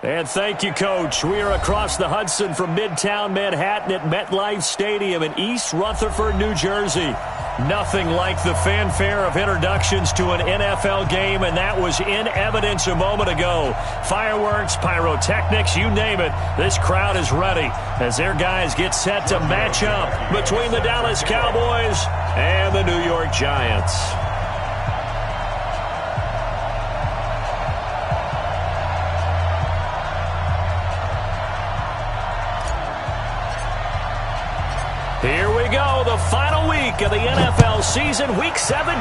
And thank you, Coach. We are across the Hudson from Midtown Manhattan at MetLife Stadium in East Rutherford, New Jersey. Nothing like the fanfare of introductions to an NFL game, and that was in evidence a moment ago. Fireworks, pyrotechnics, you name it. This crowd is ready as their guys get set to match up between the Dallas Cowboys and the New York Giants. Here we go. The final week of the NFL season. Week 17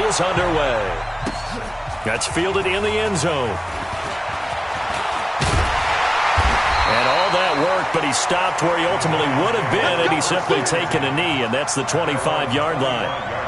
is underway. That's fielded in the end zone. And all that work, but he stopped where he ultimately would have been had he simply taken a knee, and that's the 25-yard line.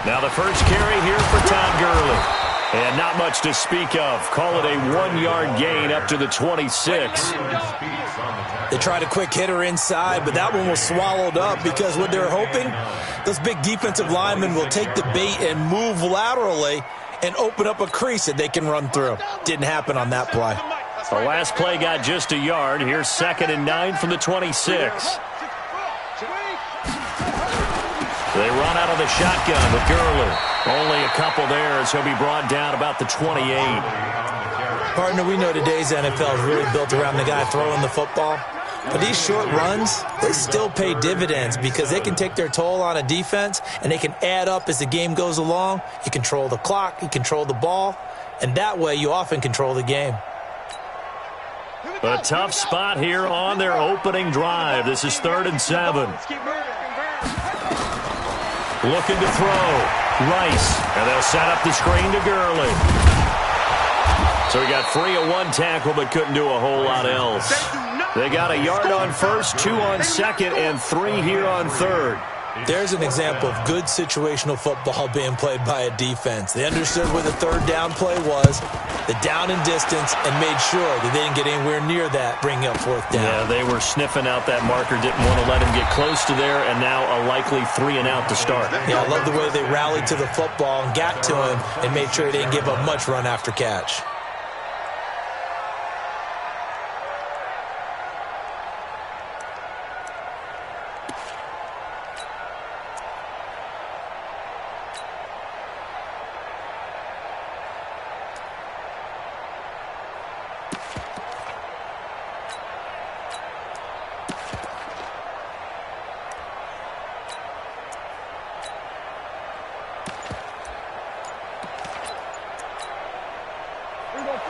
Now the first carry here for Todd Gurley. And not much to speak of. Call it a 1-yard gain up to the 26. They tried a quick hitter inside, but that one was swallowed up because what they're hoping, those big defensive linemen will take the bait and move laterally and open up a crease that they can run through. Didn't happen on that play. The last play got just a yard. Here's 2nd and 9 from the 26. They run out of the shotgun with Gurley. Only a couple there as he'll be brought down about the 28. Partner, we know today's NFL is really built around the guy throwing the football. But these short runs, they still pay dividends because they can take their toll on a defense and they can add up as the game goes along. You control the clock, you control the ball, and that way you often control the game. A tough spot here on their opening drive. This is 3rd and 7. Looking to throw. Rice. And they'll set up the screen to Gurley. So he got 3 on 1 tackle but couldn't do a whole lot else. They got a yard on first, 2 on 2nd, and 3 here on 3rd. There's an example of good situational football being played by a defense. They understood where the 3rd down play was, the down and distance, and made sure that they didn't get anywhere near that, bringing up 4th down. Yeah, they were sniffing out that marker, didn't want to let him get close to there, and now a likely 3 and out to start. Yeah, I love the way they rallied to the football and got to him and made sure he didn't give up much run after catch.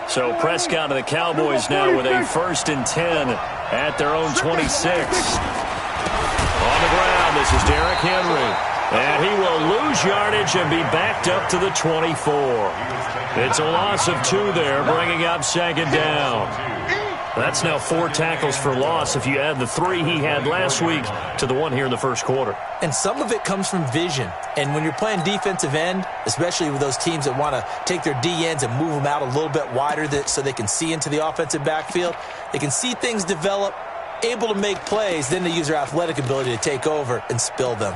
So Prescott and the Cowboys now with a 1st and 10 at their own 26. On the ground, this is Derrick Henry. And he will lose yardage and be backed up to the 24. It's a loss of 2 there, bringing up 2nd down. That's now 4 tackles for loss if you add the 3 he had last week to the 1 here in the first quarter. And some of it comes from vision. And when you're playing defensive end, especially with those teams that want to take their D-ends and move them out a little bit wider so they can see into the offensive backfield, they can see things develop, able to make plays, then they use their athletic ability to take over and spill them.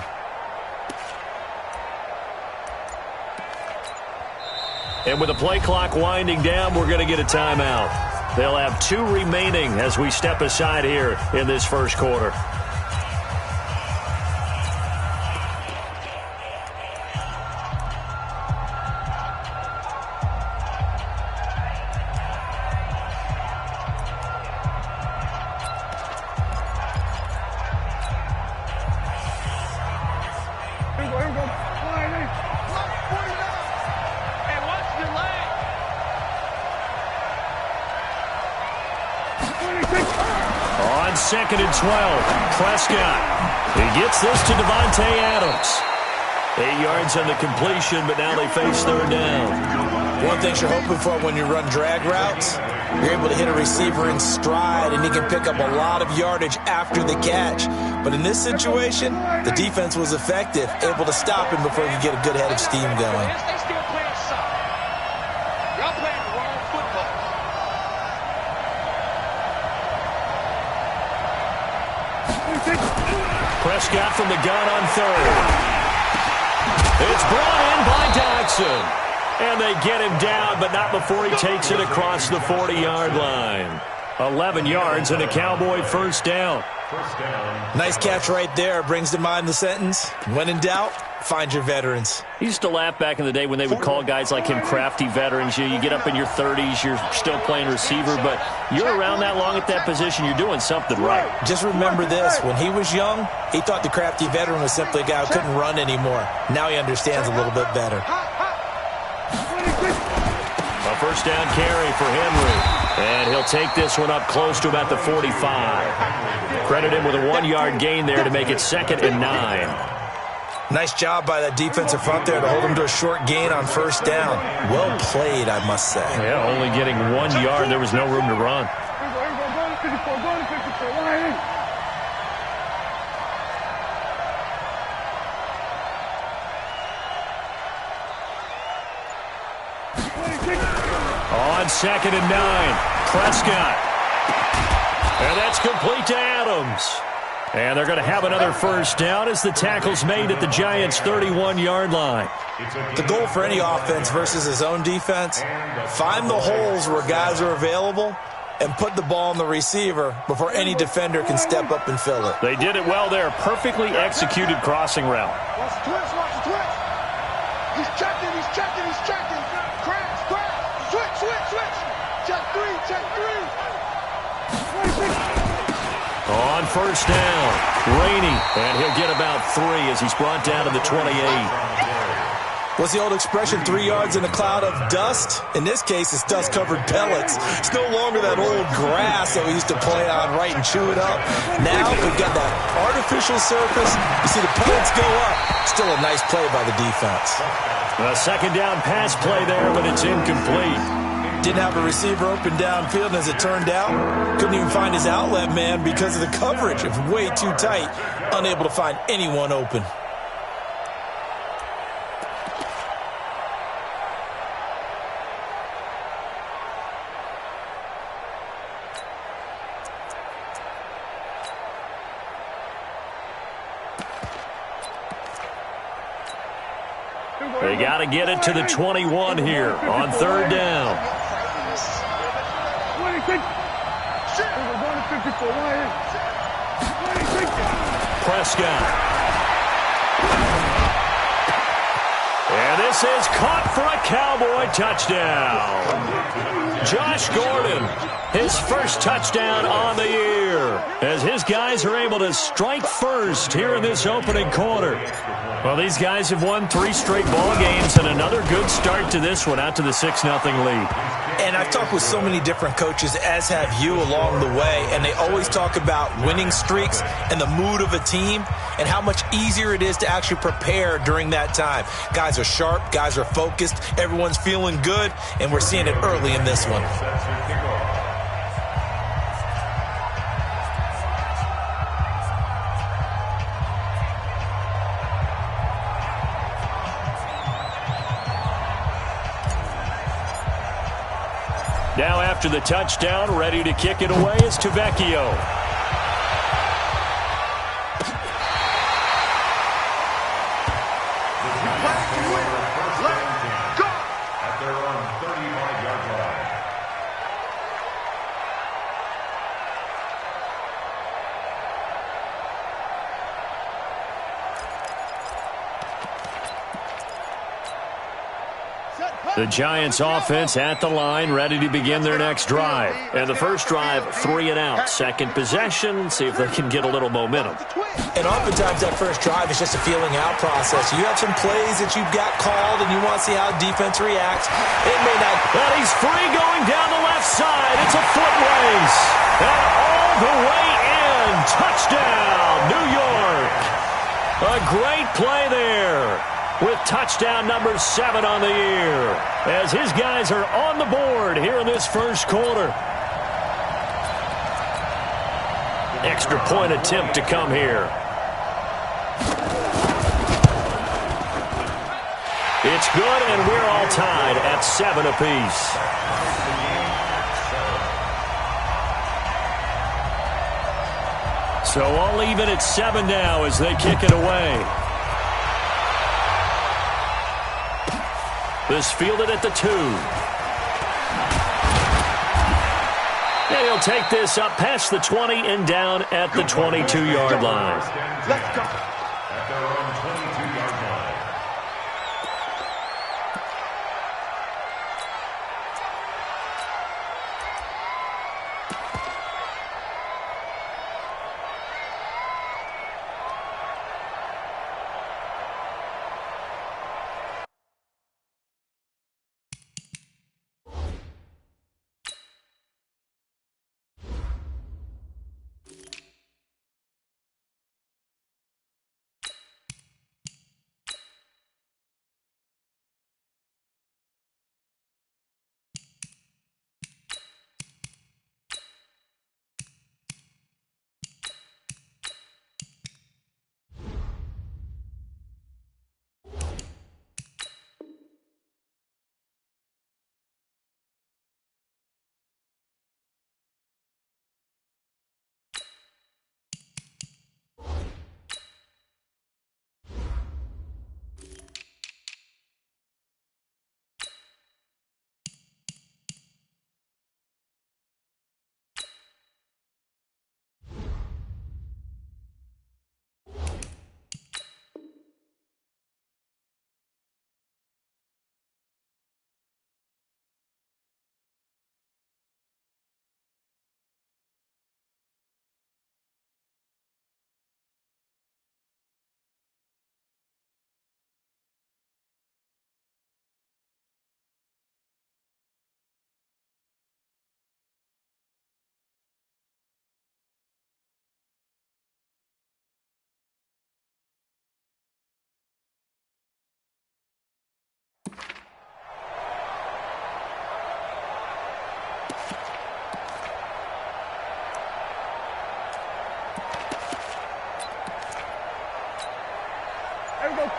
And with the play clock winding down, we're going to get a timeout. They'll have 2 remaining as we step aside here in this first quarter. On 2nd and 12, Prescott. He gets this to Devontae Adams. 8 yards on the completion, but now they face 3rd down. One thing you're hoping for when you run drag routes, you're able to hit a receiver in stride, and he can pick up a lot of yardage after the catch. But in this situation, the defense was effective, able to stop him before he could get a good head of steam going. They still playing soccer. Y'all playing the wrong football. Prescott from the gun on third. It's brought in by Dodson. And they get him down, but not before he takes it across the 40-yard line. 11 yards and a Cowboy first down. Nice catch right there. Brings to mind the sentence, when in doubt, find your veterans. He used to laugh back in the day when they would call guys like him crafty veterans. You get up in your 30s, you're still playing receiver, but you're around that long at that position, you're doing something right. Just remember this. When he was young, he thought the crafty veteran was simply a guy who couldn't run anymore. Now he understands a little bit better. A first down carry for Henry. And he'll take this one up close to about the 45. Credit him with a 1-yard gain there to make it 2nd and 9. Nice job by that defensive front there to hold him to a short gain on first down. Well played, I must say. Yeah, only getting 1 yard. There was no room to run. On 2nd and 9, Prescott. And that's complete to Adams. And they're going to have another first down as the tackle's made at the Giants' 31-yard line. The goal for any offense versus his own defense, find the holes where guys are available and put the ball on the receiver before any defender can step up and fill it. They did it well there. Perfectly executed crossing route. Watch the twist, watch the twist. He's checking, he's checking, he's checking. Crash, crash. Switch. Check three. On first down, Rainey, and he'll get about 3 as he's brought down to the 28. What's the old expression, 3 yards in a cloud of dust? In this case, it's dust-covered pellets. It's no longer that old grass that we used to play on, right, and chew it up. Now we've got that artificial surface. You see the pellets go up. Still a nice play by the defense. A second down pass play there, but it's incomplete. Didn't have a receiver open downfield, and as it turned out, couldn't even find his outlet man because of the coverage. It was way too tight, unable to find anyone open. They got to get it to the 21 here on third down. Prescott. And this is caught for a Cowboy touchdown. Josh Gordon, his first touchdown on the year, as his guys are able to strike first here in this opening quarter. Well, these guys have won 3 straight ball games, and another good start to this one, out to the 6-0 lead. And I've talked with so many different coaches, as have you, along the way, and they always talk about winning streaks and the mood of a team and how much easier it is to actually prepare during that time. Guys are sharp, guys are focused, everyone's feeling good, and we're seeing it early in this one. Now after the touchdown, ready to kick it away is Tavecchio. At their own 35-yard line. The Giants offense at the line, ready to begin their next drive. And the first drive, 3 and out. Second possession, see if they can get a little momentum. And oftentimes that first drive is just a feeling out process. You have some plays that you've got called and you want to see how defense reacts. It may not. But he's free going down the left side. It's a foot race. And all the way in. Touchdown, New York. A great play there. with touchdown number 7 on the year, as his guys are on the board here in this first quarter. Extra point attempt to come here. It's good, and we're all tied at 7 apiece. So all even at 7 now as they kick it away. This fielded at the 2. And he'll take this up past the 20 and down at the 22-yard line. Let's go. At their own 22-yard line.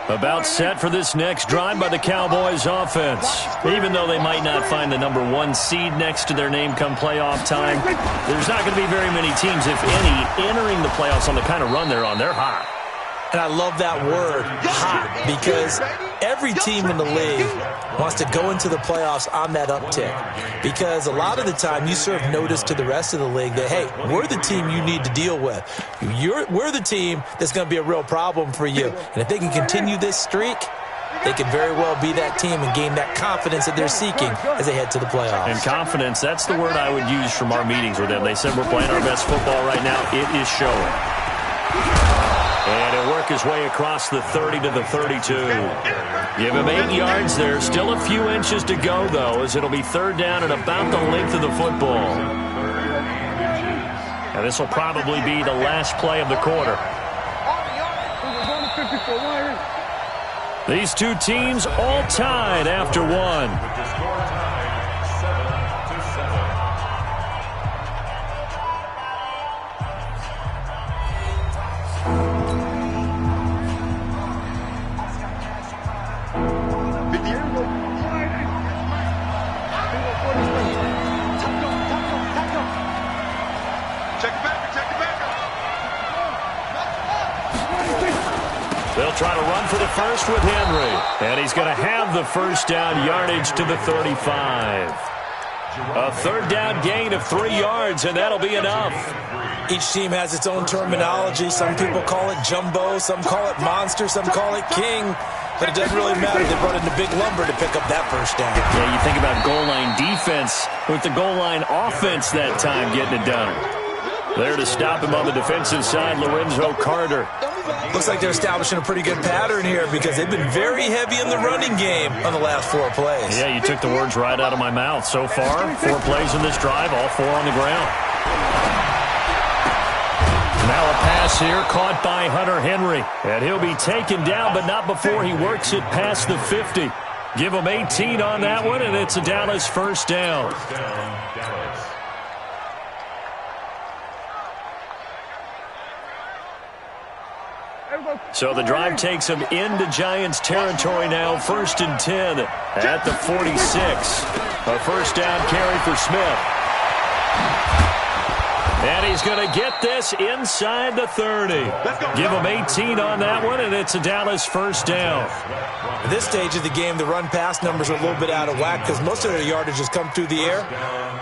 About set for this next drive by the Cowboys offense. Even though they might not find the number 1 seed next to their name come playoff time, there's not going to be very many teams, if any, entering the playoffs on the kind of run they're on. They're hot. And I love that word, hot, because every team in the league wants to go into the playoffs on that uptick. Because a lot of the time you serve notice to the rest of the league that, hey, we're the team you need to deal with. We're the team that's going to be a real problem for you. And if they can continue this streak, they can very well be that team and gain that confidence that they're seeking as they head to the playoffs. And confidence, that's the word I would use from our meetings with them. They said we're playing our best football right now. It is showing. And he'll work his way across the 30 to the 32. Give him 8 yards there. Still a few inches to go, though, as it'll be 3rd down and about the length of the football. And this will probably be the last play of the quarter. These two teams all tied after 1. They'll try to run for the first with Henry. And he's going to have the first down yardage to the 35. A 3rd down gain of 3 yards, and that'll be enough. Each team has its own terminology. Some people call it jumbo, some call it monster, some call it king. But it doesn't really matter. They brought in the big lumber to pick up that first down. Yeah, you think about goal line defense with the goal line offense that time getting it done. There to stop him on the defensive side, Lorenzo Carter. Looks like they're establishing a pretty good pattern here because they've been very heavy in the running game on the last 4 plays. Yeah, you took the words right out of my mouth. So far, 4 plays in this drive, all 4 on the ground. Now a pass pass here caught by Hunter Henry. And he'll be taken down, but not before he works it past the 50. Give him 18 on that one, and it's a Dallas first down. First down, Dallas. So the drive takes him into Giants territory now, 1st and 10 at the 46. A first down carry for Smith. And he's going to get this inside the 30. Give him 18 on that one, and it's a Dallas first down. At this stage of the game, the run-pass numbers are a little bit out of whack because most of their yardage has come through the air.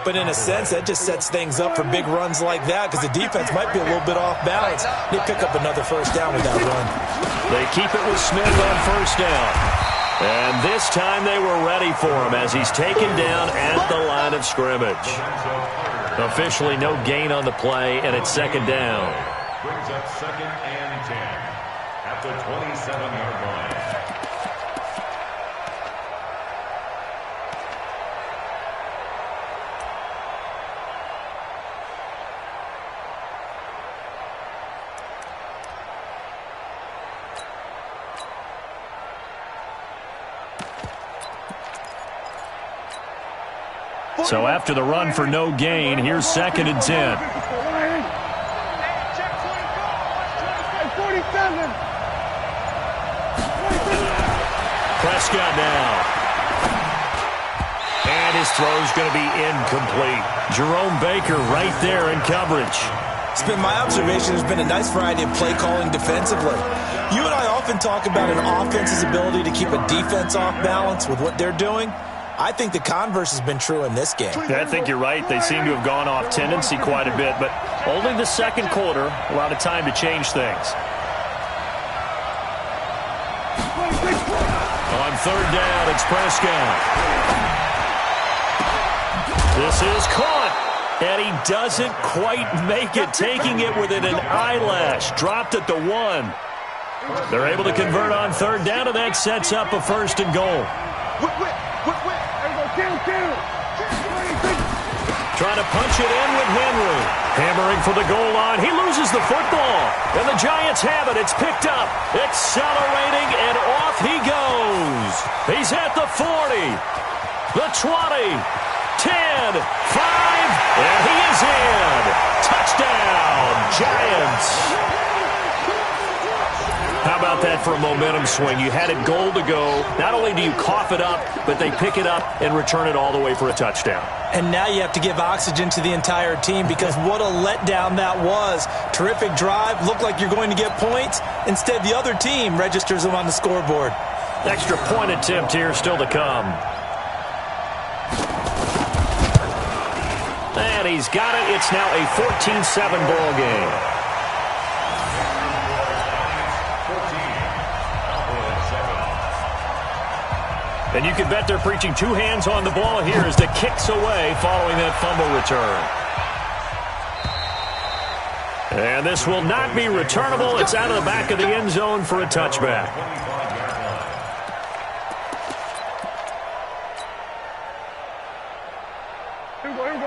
But in a sense, that just sets things up for big runs like that because the defense might be a little bit off balance. They pick up another first down with that run. They keep it with Smith on first down. And this time they were ready for him as he's taken down at the line of scrimmage. Officially no gain on the play, and it's second down. Brings up 2nd and 10 at the 27-yard line. So after the run for no gain, here's 2nd and 10. Prescott now. And his throw's going to be incomplete. Jerome Baker right there in coverage. It's been my observation there's been a nice variety of play calling defensively. You and I often talk about an offense's ability to keep a defense off balance with what they're doing. I think the converse has been true in this game. Yeah, I think you're right. They seem to have gone off tendency quite a bit, but only the second quarter, a lot of time to change things. On 3rd down, it's Prescott. This is caught, and he doesn't quite make it, taking it within an eyelash. Dropped at the 1. They're able to convert on 3rd down, and that sets up a 1st and goal. Trying to punch it in with Henry. Hammering for the goal line. He loses the football. And the Giants have it. It's picked up. Accelerating, and off he goes. He's at the 40. The 20. 10. 5. And he is in. Touchdown, Giants. How about that for a momentum swing? You had it goal to go. Not only do you cough it up, but they pick it up and return it all the way for a touchdown. And now you have to give oxygen to the entire team because what a letdown that was. Terrific drive. Looked like you're going to get points. Instead, the other team registers them on the scoreboard. Extra point attempt here still to come. And he's got it. It's now a 14-7 ball game. And you can bet they're preaching 2 hands on the ball here as the kick's away following that fumble return. And this will not be returnable. It's out of the back of the end zone for a touchback.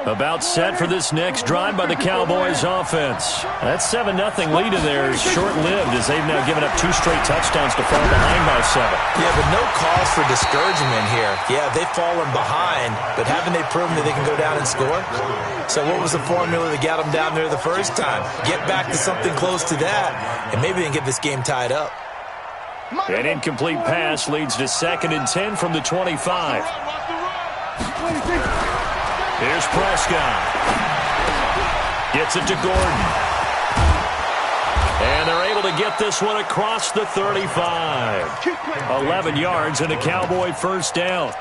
About set for this next drive by the Cowboys offense. That 7-0 lead of theirs short-lived as they've now given up 2 straight touchdowns to fall behind by 7. Yeah, but no cause for discouragement here. Yeah, they've fallen behind, but haven't they proven that they can go down and score? So what was the formula that got them down there the first time? Get back to something close to that, and maybe they can get this game tied up. An incomplete pass leads to 2nd and 10 from the 25. Here's Prescott. Gets it to Gordon. And they're able to get this one across the 35. 11 yards and a Cowboy first down.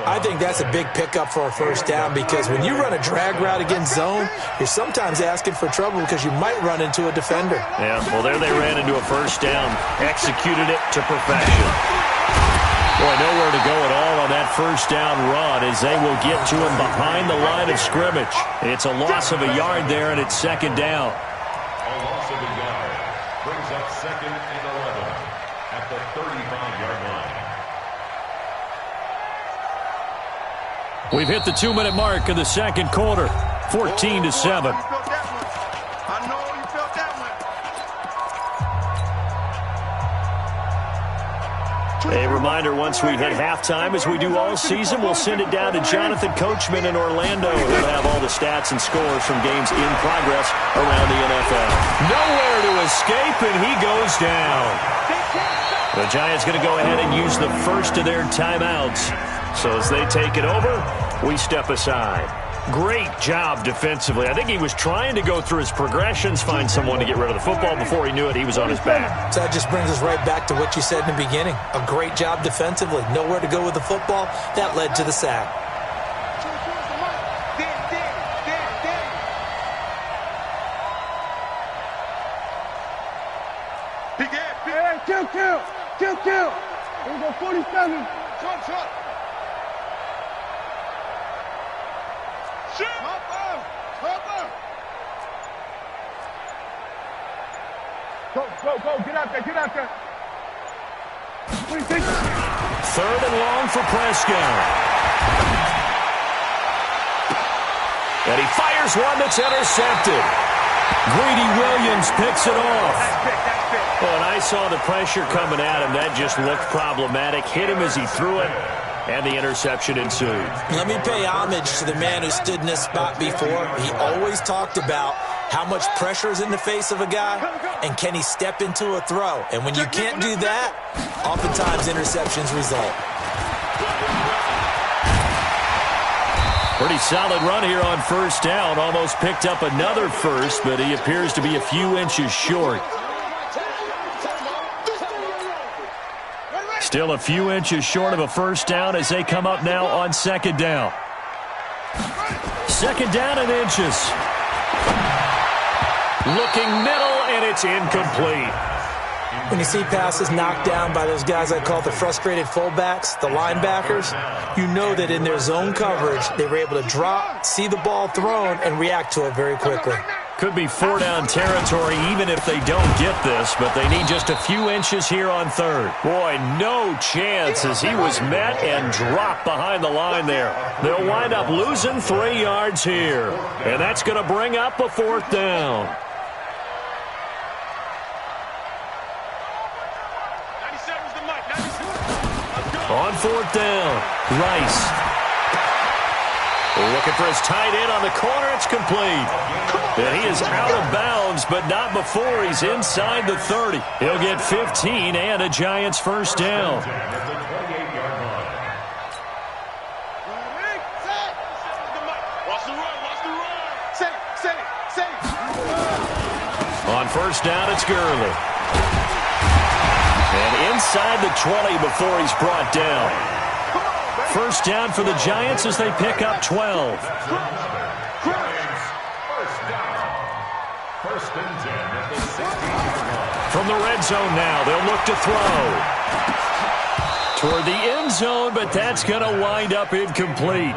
I think that's a big pickup for a first down because when you run a drag route against zone, you're sometimes asking for trouble because you might run into a defender. Yeah, well, there they ran into a first down. Executed it to perfection. Boy, nowhere to go at all on that first down run as they will get to him behind the line of scrimmage. It's a loss of a yard there, and it's 2nd down. A loss of a yard brings up 2nd and 11 at the 35-yard line. We've hit the 2-minute mark of the second quarter, 14-7. I know you felt that one. A reminder, once we hit halftime, as we do all season, we'll send it down to Jonathan Coachman in Orlando. He'll have all the stats and scores from games in progress around the NFL. Nowhere to escape, and he goes down. The Giants going to go ahead and use the first of their timeouts. So as they take it over, we step aside. Great job defensively. I think he was trying to go through his progressions, find someone to get rid of the football. Before he knew it, he was on his back. So that just brings us right back to what you said in the beginning. A great job defensively. Nowhere to go with the football. That led to the sack. Kill. Here we go, 47. Shot. Go. Get out there. Third and long for Prescott. And he fires one that's intercepted. Greedy Williams picks it off. Oh, and I saw the pressure coming at him. That just looked problematic. Hit him as he threw it, and the interception ensued. Let me pay homage to the man who stood in this spot before. He always talked about how much pressure is in the face of a guy, and can he step into a throw? And when you can't do that, oftentimes interceptions result. Pretty solid run here on first down. Almost picked up another first, but he appears to be a few inches short. Still a few inches short of a first down as they come up now on second down. Second down and inches. Looking middle, and it's incomplete. When you see passes knocked down by those guys I call the frustrated fullbacks, the linebackers, you know that in their zone coverage, they were able to drop, see the ball thrown, and react to it very quickly. Could be four down territory even if they don't get this, but they need just a few inches here on third. Boy, no chance as he was met and dropped behind the line there. They'll wind up losing 3 yards here, and that's going to bring up a fourth down. On fourth down, Rice. Looking for his tight end on the corner. It's complete. And he is out of bounds, but not before he's inside the 30. He'll get 15 and a Giants first down. On first down, it's Gurley. And inside the 20 before he's brought down. First down for the Giants as they pick up 12. From the red zone now, they'll look to throw. Toward the end zone, but that's going to wind up incomplete.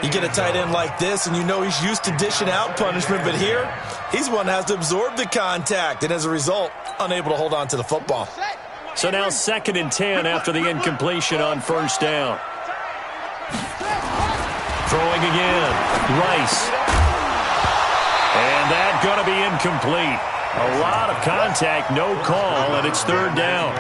You get a tight end like this, and you know he's used to dishing out punishment, but here, he's one that has to absorb the contact, and as a result, unable to hold on to the football. So now 2nd and 10 after the incompletion on first down. Throwing again, Rice. And that's going to be incomplete. A lot of contact, no call, and it's third down.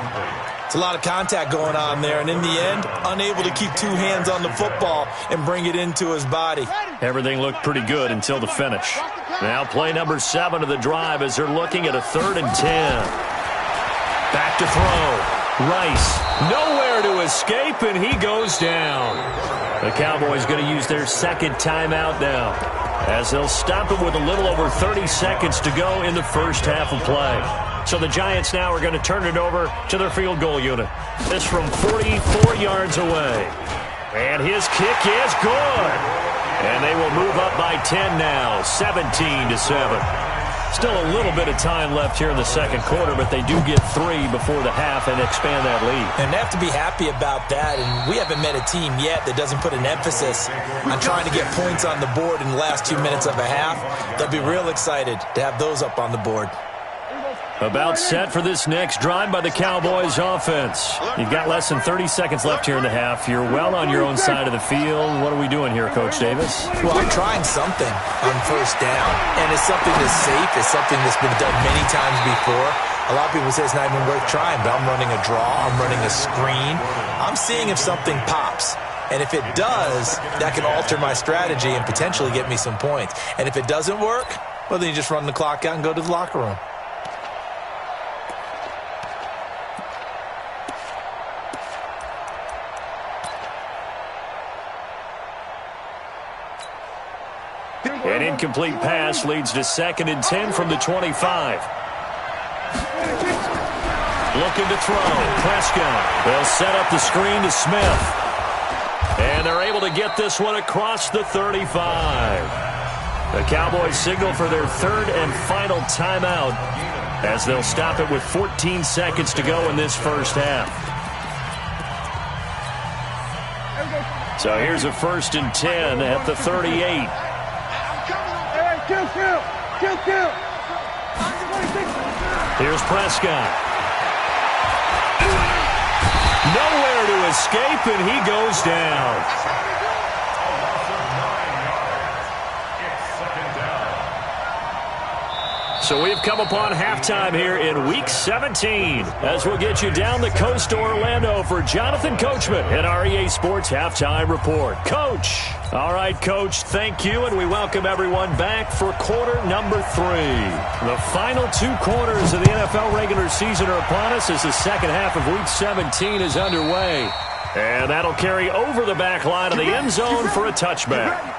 It's a lot of contact going on there, and in the end, unable to keep 2 hands on the football and bring it into his body. Everything looked pretty good until the finish. Now play number 7 of the drive as they're looking at a 3rd and 10. Back to throw. Rice, nowhere to escape, and he goes down. The Cowboys going to use their 2nd timeout now, as they'll stop him with a little over 30 seconds to go in the first half of play. So the Giants now are going to turn it over to their field goal unit. This from 44 yards away. And his kick is good. And they will move up by 10 now, 17-7. Still a little bit of time left here in the second quarter, but they do get 3 before the half and expand that lead. And they have to be happy about that, and we haven't met a team yet that doesn't put an emphasis on trying to get points on the board in the last 2 minutes of a half. They'll be real excited to have those up on the board. About set for this next drive by the Cowboys offense. You've got less than 30 seconds left here in the half. You're well on your own side of the field. What are we doing here, Coach Davis? Well, I'm trying something on first down, and it's something that's safe. It's something that's been done many times before. A lot of people say it's not even worth trying, but I'm running a draw. I'm running a screen. I'm seeing if something pops. And if it does, that can alter my strategy and potentially get me some points. And if it doesn't work, well, then you just run the clock out and go to the locker room. An incomplete pass leads to 2nd and 10 from the 25. Looking to throw. Prescott. They'll set up the screen to Smith. And they're able to get this one across the 35. The Cowboys signal for their 3rd and final timeout as they'll stop it with 14 seconds to go in this first half. So here's a 1st and 10 at the 38. Here's Prescott. Nowhere to escape, and he goes down. So we've come upon halftime here in Week 17 as we'll get you down the coast to Orlando for Jonathan Coachman at our EA Sports Halftime Report. Coach. All right, Coach, thank you, and we welcome everyone back for quarter number 3. The final 2 quarters of the NFL regular season are upon us as the second half of Week 17 is underway. And that'll carry over the back line of the end zone for a touchback.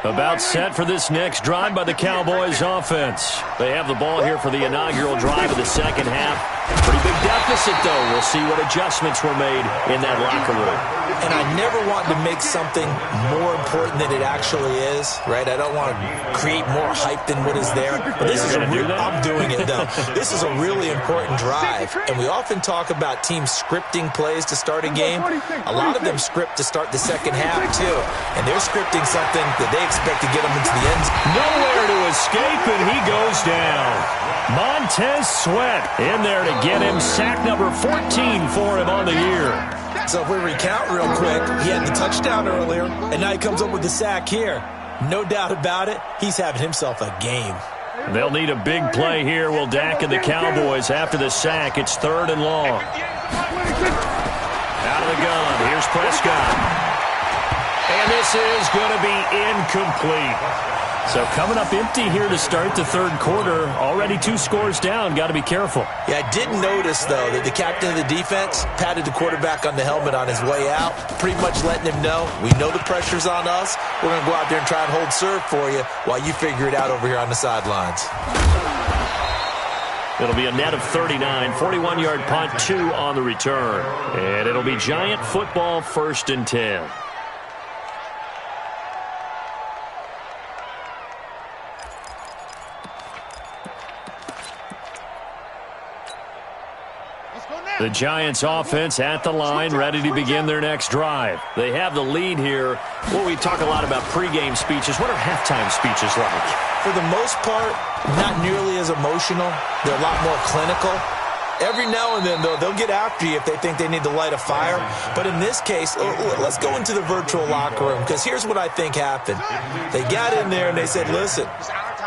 About set for this next drive by the Cowboys offense. They have the ball here for the inaugural drive of the second half. Pretty big deficit, though. We'll see what adjustments were made in that locker room. And I never want to make something more important than it actually is, right? I don't want to create more hype than what is there. But this is I'm doing it, though. This is a really important drive. And we often talk about teams scripting plays to start a game. A lot of them script to start the second half, too. And they're scripting something that they expect to get them into the end zone. Nowhere to escape, and he goes down. Montez Sweat in there to get him. Sack number 14 for him on the year. So if we recount real quick, he had the touchdown earlier, and now he comes up with the sack here. No doubt about it, he's having himself a game. They'll need a big play here. Will Dak and the Cowboys after the sack. It's 3rd and long. Out of the gun. Here's Prescott. And this is going to be incomplete. So coming up empty here to start the 3rd quarter. Already 2 scores down. Got to be careful. Yeah, I did notice, though, that the captain of the defense patted the quarterback on the helmet on his way out, pretty much letting him know, we know the pressure's on us. We're going to go out there and try and hold serve for you while you figure it out over here on the sidelines. It'll be a net of 39, 41-yard punt, 2 on the return. And it'll be Giant football, 1st and 10. The Giants offense at the line, ready to begin their next drive. They have the lead here. Well, we talk a lot about pregame speeches. What are halftime speeches like? For the most part, not nearly as emotional. They're a lot more clinical. Every now and then, though, they'll get after you if they think they need to light a fire. But in this case, let's go into the virtual locker room, because here's what I think happened. They got in there and they said, listen,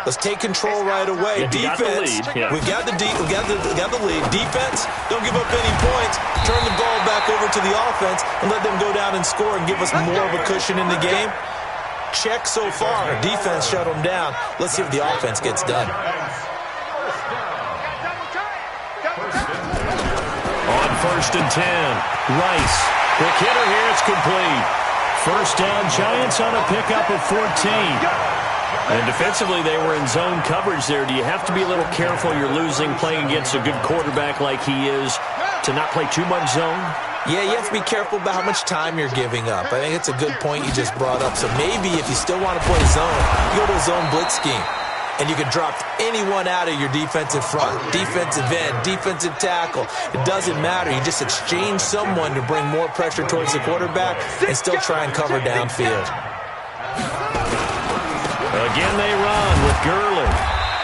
let's take control right away. Defense, we got the lead. Defense, don't give up any points. Turn the ball back over to the offense and let them go down and score and give us more of a cushion in the game. Check so far. Defense shut them down. Let's see if the offense gets done. On 1st and 10, Rice. Quick hitter here. It's complete. 1st down, Giants on a pickup of 14. And defensively, they were in zone coverage there. Do you have to be a little careful? You're losing, playing against a good quarterback like he is, to not play too much zone? Yeah, you have to be careful about how much time you're giving up. I think it's a good point you just brought up. So maybe if you still want to play zone, you go to a zone blitz scheme. And you can drop anyone out of your defensive front, defensive end, defensive tackle. It doesn't matter. You just exchange someone to bring more pressure towards the quarterback and still try and cover downfield. Again, they run with Gurley.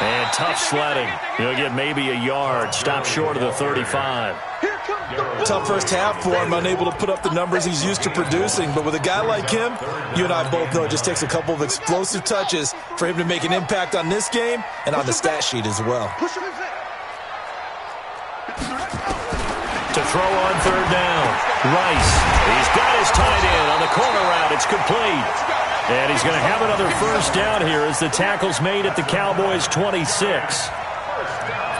And tough sledding. He'll get maybe a yard. Stop short of the 35. Here comes Tough first half for him, unable to put up the numbers he's used to producing. But with a guy like him, you and I both know it just takes a couple of explosive touches for him to make an impact on this game and on the stat sheet as well. To throw on third down. Rice. He's got his tight end on the corner route. It's complete. And he's going to have another first down here as the tackle's made at the Cowboys' 26.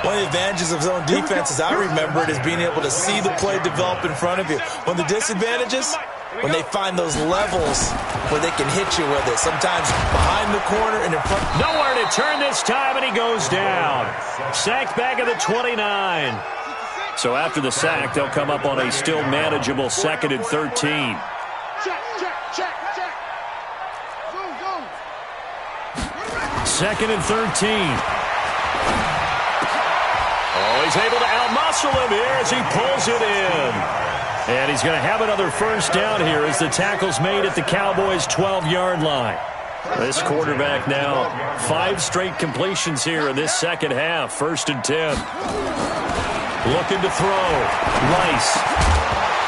One of the advantages of zone defense, as I remember it, is being able to see the play develop in front of you. One of the disadvantages, when they find those levels where they can hit you with it, sometimes behind the corner and in front. Nowhere to turn this time, and he goes down. Sacked back at the 29. So after the sack, they'll come up on a still manageable 2nd and 13. Second and 13. Oh, he's able to outmuscle him here as he pulls it in. And he's going to have another first down here as the tackle's made at the Cowboys' 12-yard line. This quarterback now 5 straight completions here in this second half. 1st and 10. Looking to throw. Rice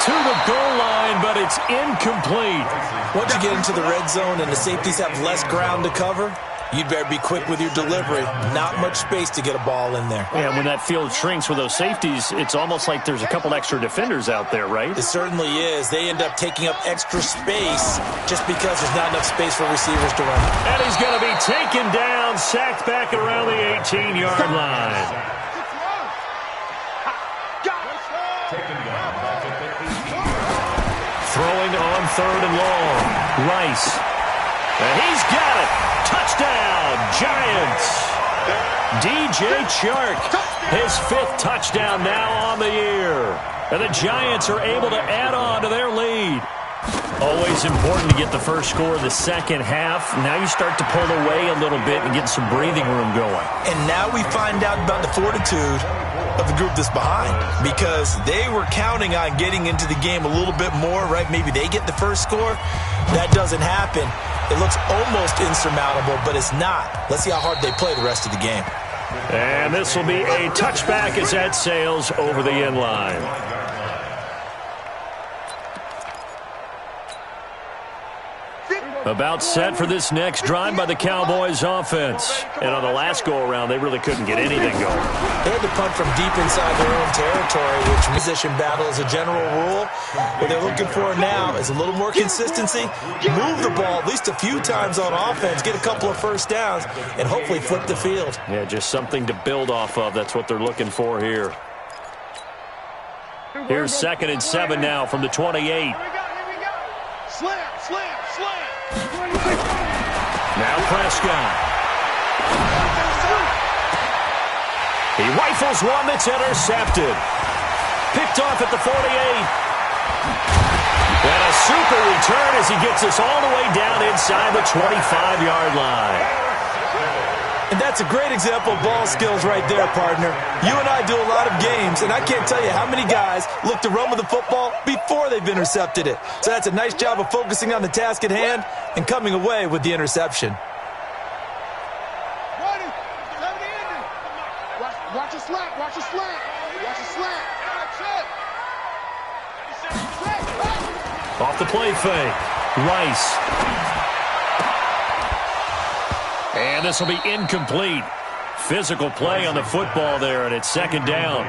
to the goal line, but it's incomplete. Once you get into the red zone and the safeties have less ground to cover, you'd better be quick with your delivery. Not much space to get a ball in there. Yeah, when that field shrinks with those safeties, it's almost like there's a couple extra defenders out there, right? It certainly is. They end up taking up extra space just because there's not enough space for receivers to run. And he's going to be taken down, sacked back around the 18-yard line. Throwing on 3rd and long. Rice. And he's got it. Touchdown, Giants. DJ Chark, his 5th touchdown now on the year. And the Giants are able to add on to their lead. Always important to get the first score of the second half. Now you start to pull away a little bit and get some breathing room going. And now we find out about the fortitude of the group that's behind, because they were counting on getting into the game a little bit more, right? Maybe they get the first score. That doesn't happen. It looks almost insurmountable, but it's not. Let's see how hard they play the rest of the game. And this will be a touchback as that sails over the end line. About set for this next drive by the Cowboys offense. And on the last go-around, they really couldn't get anything going. They had to punt from deep inside their own territory, which position battle is a general rule. What they're looking for now is a little more consistency, move the ball at least a few times on offense, get a couple of first downs, and hopefully flip the field. Yeah, just something to build off of. That's what they're looking for here. Here's 2nd and 7 now from the 28. Now Prescott. He rifles one that's intercepted. Picked off at the 48. And a super return as he gets us all the way down inside the 25-yard line. And that's a great example of ball skills right there, partner. You and I do a lot of games, and I can't tell you how many guys look to run with the football before they've intercepted it. So that's a nice job of focusing on the task at hand and coming away with the interception. Watch your slap, watch your slap, watch your slap. Off the play fake. Rice. And this will be incomplete. Physical play on the football there, and it's 2nd down.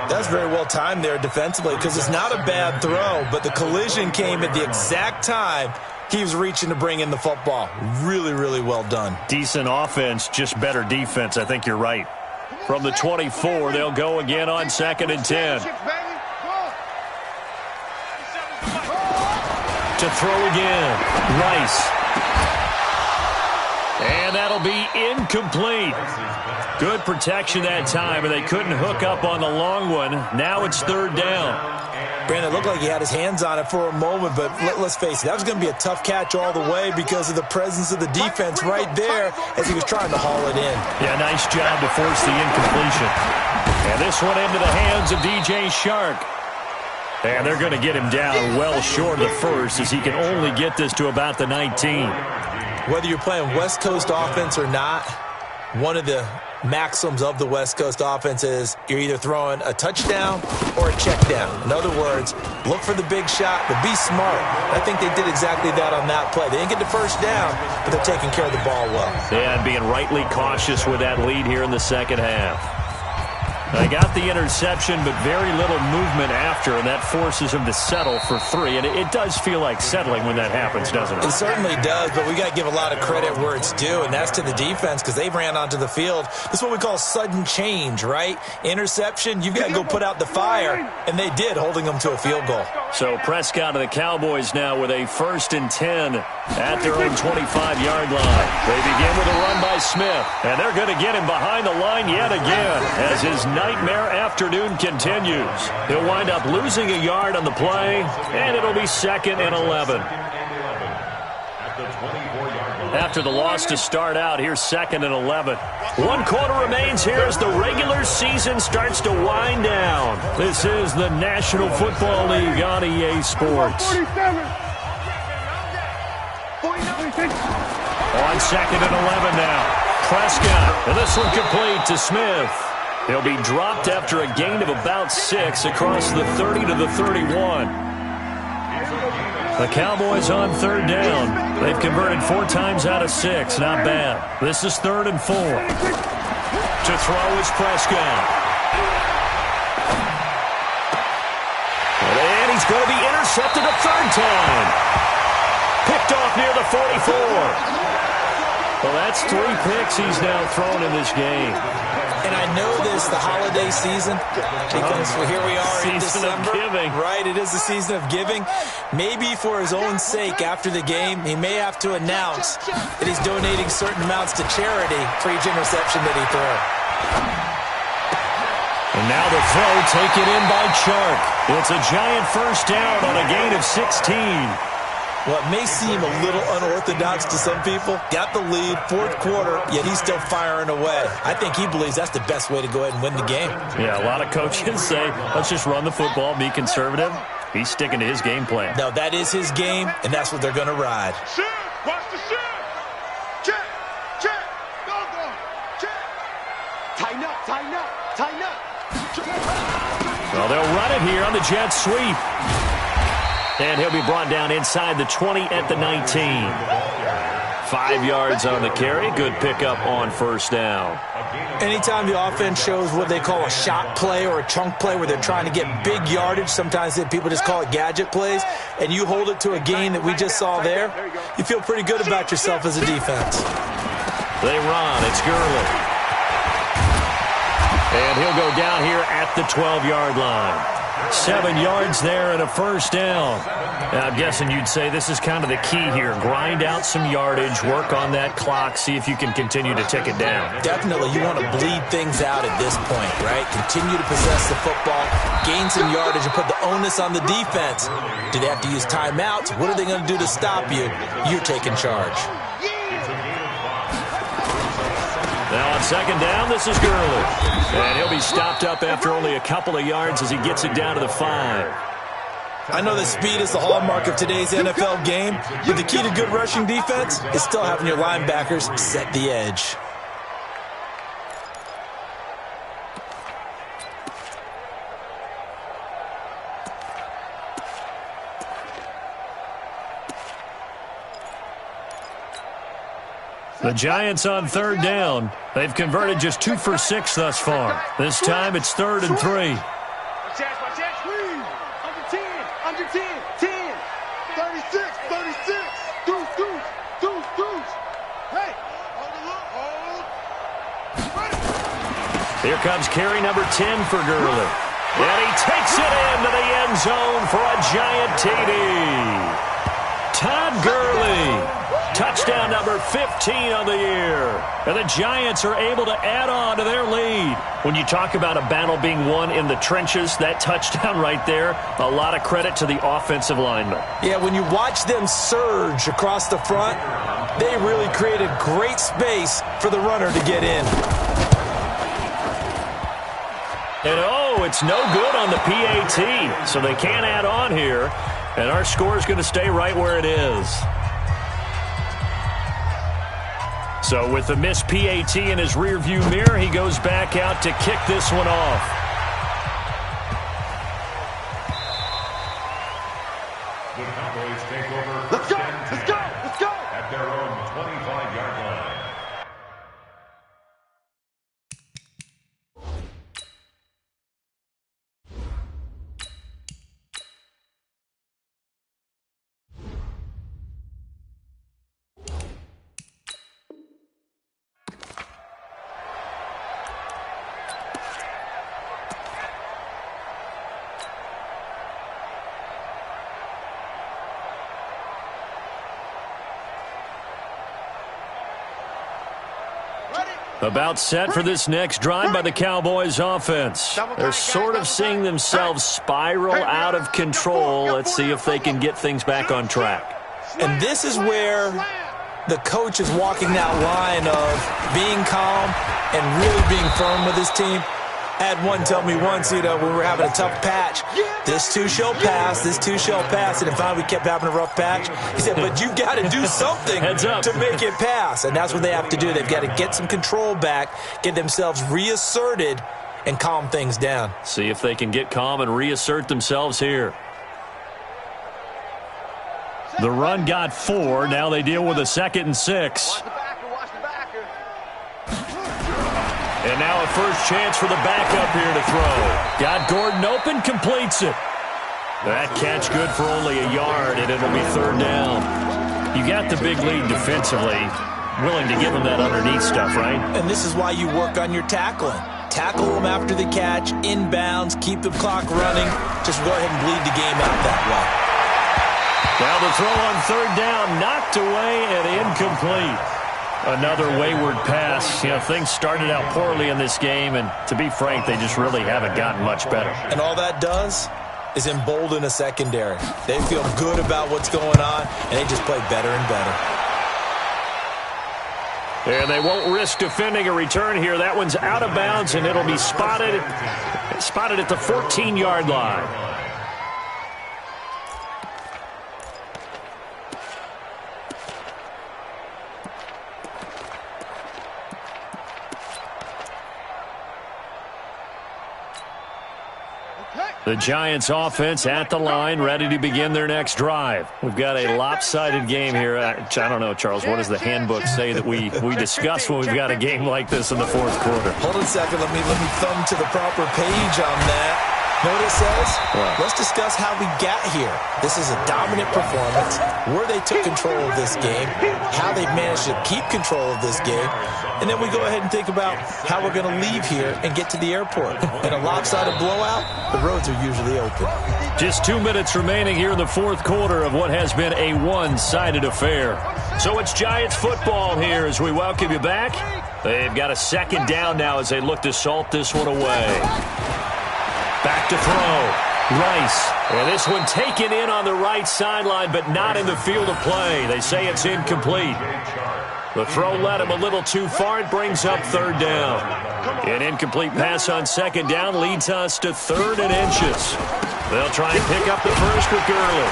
That's very well timed there defensively, because it's not a bad throw, but the collision came at the exact time he was reaching to bring in the football. Really, really well done. Decent offense, just better defense. I think you're right. From the 24, they'll go again on 2nd and 10. To throw again. Rice. And that'll be incomplete. Good protection that time, and they couldn't hook up on the long one. Now it's 3rd down. Brandon, it looked like he had his hands on it for a moment, but let's face it, that was going to be a tough catch all the way because of the presence of the defense right there as he was trying to haul it in. Yeah, nice job to force the incompletion. And this one into the hands of DJ Chark. And they're going to get him down well short of the first, as he can only get this to about the 19. Whether you're playing West Coast offense or not, one of the maxims of the West Coast offense is you're either throwing a touchdown or a check down. In other words, look for the big shot, but be smart. I think they did exactly that on that play. They didn't get the first down, but they're taking care of the ball well. Yeah, and being rightly cautious with that lead here in the second half. They got the interception, but very little movement after, and that forces him to settle for 3. And it does feel like settling when that happens, doesn't it? It certainly does, but we got to give a lot of credit where it's due, and that's to the defense because they ran onto the field. This is what we call sudden change, right? Interception, you've got to go put out the fire, and they did, holding them to a field goal. So Prescott and the Cowboys now with a 1st and 10 at their own 25-yard line. They begin with a run by Smith, and they're going to get him behind the line yet again as his nightmare afternoon continues. He'll wind up losing a yard on the play, and it'll be 2nd and 11. After the loss to start out, here's 2nd and 11. 1 quarter remains here as the regular season starts to wind down. This is the National Football League on EA Sports. On 2nd and 11 now. Prescott, and this one complete to Smith. He'll be dropped after a gain of about 6 across the 30 to the 31. The Cowboys on 3rd down. They've converted 4 times out of 6. Not bad. This is 3rd and 4. To throw is Prescott. And he's going to be intercepted a 3rd time. Picked off near the 44. Well, that's 3 picks he's now thrown in this game. And I know this, the holiday season, because here we are in December. Season of giving. Right, it is the season of giving. Maybe for his own sake after the game, he may have to announce that he's donating certain amounts to charity for each interception that he throws. And now the throw taken in by Chark. It's a giant 1st down on a gain of 16. What may seem a little unorthodox to some people, got the lead, 4th quarter, yet he's still firing away. I think he believes that's the best way to go ahead and win the game. Yeah, a lot of coaches say, let's just run the football, be conservative. He's sticking to his game plan. No, that is his game, and that's what they're going to ride. Shit! Watch the shit! Check! Check! Go, go! Check! Tighten up! Tighten up! Tighten up! Well, they'll run it here on the jet sweep. And he'll be brought down inside the 20 at the 19. 5 yards on the carry. Good pickup on 1st down. Anytime the offense shows what they call a shot play or a chunk play where they're trying to get big yardage, sometimes people just call it gadget plays, and you hold it to a gain that we just saw there, you feel pretty good about yourself as a defense. They run. It's Gurley. And he'll go down here at the 12-yard line. 7 yards there and a 1st down. Now, I'm guessing you'd say this is kind of the key here. Grind out some yardage, work on that clock, see if you can continue to tick it down. Definitely. You want to bleed things out at this point, right? Continue to possess the football, gain some yardage, and put the onus on the defense. Do they have to use timeouts? What are they going to do to stop you? You're taking charge. Now on 2nd down, this is Gurley. And he'll be stopped up after only a couple of yards as he gets it down to the 5. I know that speed is the hallmark of today's NFL game, but the key to good rushing defense is still having your linebackers set the edge. The Giants on 3rd down. They've converted just 2 for 6 thus far. This time it's 3rd and 3. Under 10, under 10, 10, 36, 36, deuce, deuce, deuce, deuce. Hey, hold. Here comes carry number 10 for Gurley. And he takes it into the end zone for a giant TD. Todd Gurley. Touchdown number 15 on the year. And the Giants are able to add on to their lead. When you talk about a battle being won in the trenches, that touchdown right there, a lot of credit to the offensive linemen. Yeah, when you watch them surge across the front, they really created great space for the runner to get in. And oh, it's no good on the PAT, so they can't add on here. And our score is going to stay right where it is. So with the missed PAT in his rearview mirror, he goes back out to kick this one off. The Cowboys take over. Let's go! Let's go! Let's go! At their own 25-yard line. About set for this next drive by the Cowboys offense. They're sort of seeing themselves spiral out of control. Let's see if they can get things back on track. And this is where the coach is walking that line of being calm and really being firm with his team. I had one tell me once, when we were having a tough patch, this too shall pass, this too shall pass. And then finally we kept having a rough patch. He said, but you've got to do something to make it pass. And that's what they have to do. They've got to get some control back, get themselves reasserted, and calm things down. See if they can get calm and reassert themselves here. The run got 4. Now they deal with a 2nd and 6. And now a first chance for the backup here to throw. Got Gordon open, completes it. That catch good for only a yard, and it'll be 3rd down. You got the big lead defensively. Willing to give them that underneath stuff, right? And this is why you work on your tackling. Tackle them after the catch, inbounds, keep the clock running. Just go ahead and bleed the game out that way. Now the throw on 3rd down, knocked away and incomplete. Another wayward pass. Things started out poorly in this game, and to be frank, they just really haven't gotten much better. And all that does is embolden a secondary. They feel good about what's going on, and they just play better and better. And they won't risk defending a return here. That one's out of bounds, and it'll be spotted at the 14-yard line. The Giants offense at the line, ready to begin their next drive. We've got a lopsided game here. I don't know, Charles, what does the handbook say that we discuss when we've got a game like this in the 4th quarter? Hold on a second. Let me thumb to the proper page on that. Know what it says? Let's discuss how we got here. This is a dominant performance, where they took control of this game, how they've managed to keep control of this game, and then we go ahead and think about how we're going to leave here and get to the airport. In a lopsided blowout, the roads are usually open. Just 2 minutes remaining here in the 4th quarter of what has been a one-sided affair. So it's Giants football here as we welcome you back. They've got a 2nd down now as they look to salt this one away. Back to throw. Rice. And this one taken in on the right sideline, but not in the field of play. They say it's incomplete. The throw led him a little too far. It brings up 3rd down. An incomplete pass on 2nd down leads us to 3rd and inches. They'll try and pick up the first with Gurley.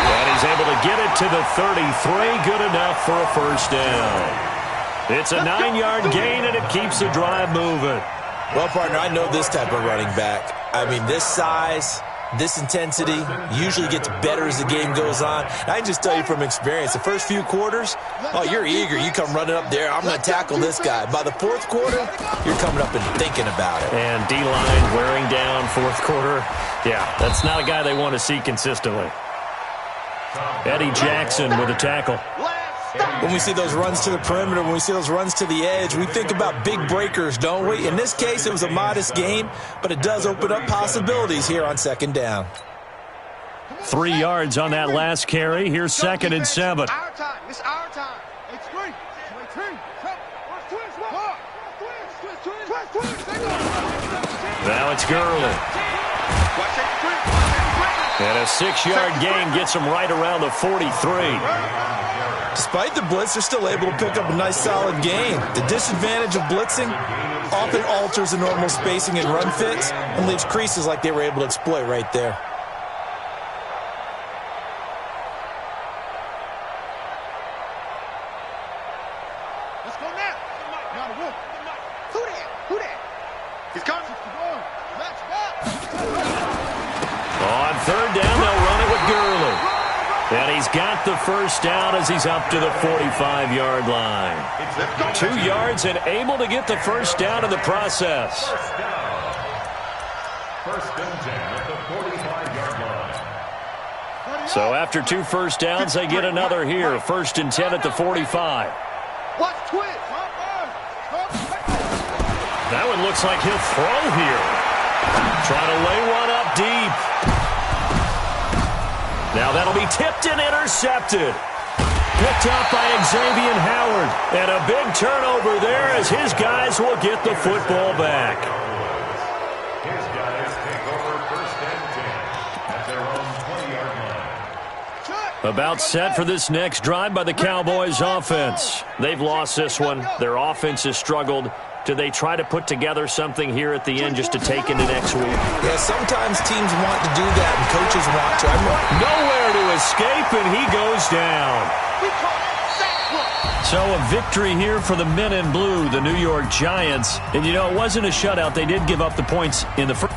And he's able to get it to the 33. Good enough for a first down. It's a 9-yard gain, and it keeps the drive moving. Well, partner, I know this type of running back. I mean, this size, this intensity usually gets better as the game goes on. I can just tell you from experience, the first few quarters, you're eager. You come running up there, I'm going to tackle this guy. By the 4th quarter, you're coming up and thinking about it. And D-line wearing down 4th quarter. Yeah, that's not a guy they want to see consistently. Eddie Jackson with a tackle. When we see those runs to the perimeter, when we see those runs to the edge, we think about big breakers, don't we? In this case, it was a modest gain, but it does open up possibilities here on 2nd down. 3 yards on that last carry. Here's 2nd and 7. It's our time. It's our time. It's 3. Now it's Gurley. And a 6-yard gain gets him right around the 43. Despite the blitz, they're still able to pick up a nice solid gain. The disadvantage of blitzing often alters the normal spacing and run fits and leaves creases like they were able to exploit right there. Who that? He's coming. On third down, they'll run it with Gurley. And he's got the first down as he's up to the 45-yard line. 2 yards and able to get the first down in the process. First and 10 at the 45-yard line. So after 2 first downs, they get another here. First and 10 at the 45. Watch twitch. That one looks like he'll throw here. Trying to lay one up deep. Now that'll be tipped and intercepted. Picked up by Xavier Howard. And a big turnover there as his guys will get the football back. His guys take over first and 10 at their own 20-yard line. About set for this next drive by the Cowboys offense. They've lost this one. Their offense has struggled. Do they try to put together something here at the end just to take into next week? Yeah, sometimes teams want to do that and coaches want to. Nowhere to escape, and he goes down. So a victory here for the men in blue, the New York Giants. And, you know, it wasn't a shutout. They did give up the points in the first.